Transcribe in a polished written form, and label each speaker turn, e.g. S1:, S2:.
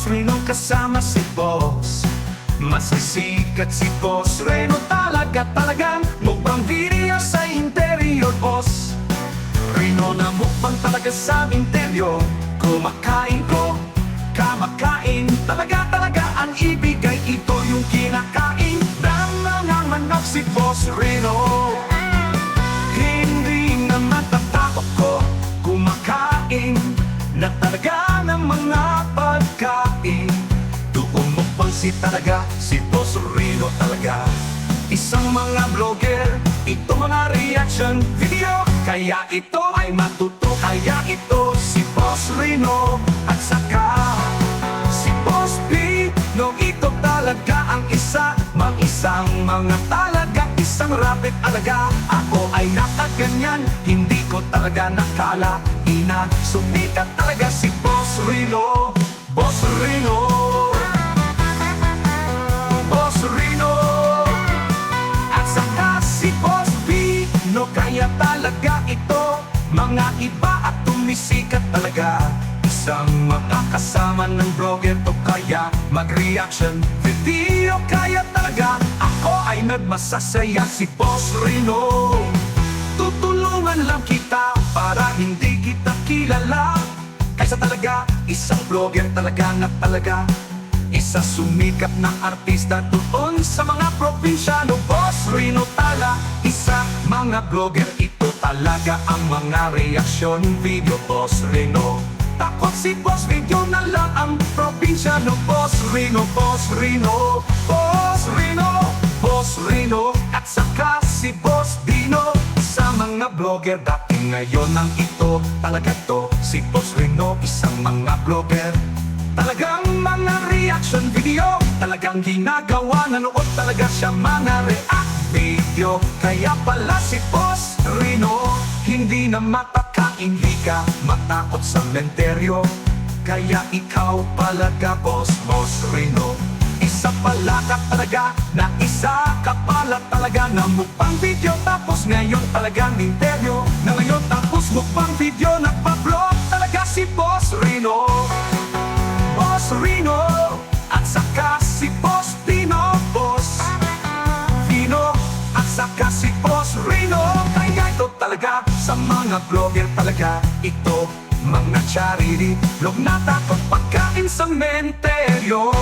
S1: Boss Reno kasama si Boss. Mas sisikat si Boss Reno talagang mukbang video sa interior, boss. Reno na mukbang talaga sa interior. Kumakain ko, kamakain, talaga ang ibigay. Ito yung kinakain ng mga manok si Boss Reno. Hindi na matatakot ko kumakain na talaga ng mga pagkain. Doon mukbang si Boss Reno talaga. Isang mga vlogger, ito mga reaction video. Kaya ito ay matuto, kaya ito si Boss Reno. At saka si Boss B, no, ito talaga ang mag-isang mga talaga, isang rapid alaga. Ako ay nakaganyan, hindi ko talaga nakala ina, sumikat talaga si Boss Reno. Boss Reno, Boss Reno. At saka si Boss B, no, kaya talaga ito mga iba at tumisikat talaga. Isang makakasama ng vlogger to, kaya mag-reaction video. Kaya talaga ako ay nagmasasaya si Boss Reno. Tutulungan lang kita para hindi kita kilala. Kaysa talaga isang vlogger talaga na talaga, isa sumikat na artista doon sa mga probinsyano. Boss Reno tala, isa mga vlogger, ito talaga ang mga reaction video. Boss Reno, takot si Boss video na lang ang probinsyano. Boss Reno, Boss Reno, Boss Reno, Boss Reno. At saka si Boss Dino, sa mga vlogger dati ngayon ang ito talaga to. Si Boss Reno, isang mga vlogger, talagang mga reaction video, talagang ginagawa, nanood talaga siya mga react video. Kaya pala si Boss Reno, hindi na matakain, hindi ka matakot sa menteryo. Kaya ikaw pala ka, Boss Reno. Isa pala ka talaga, na isa ka pala talaga na mukbang video. Tapos ngayon talagang menteryo, na ngayon tapos mukbang video. Nagpa-vlog talaga si Boss Reno. Boss Reno, at saka si Boss Dino. Boss Dino, at saka si Boss Reno. Kaya ito talaga sa mga vlogger talaga, ito mga charity vlog na takot pagkain sa menteryo.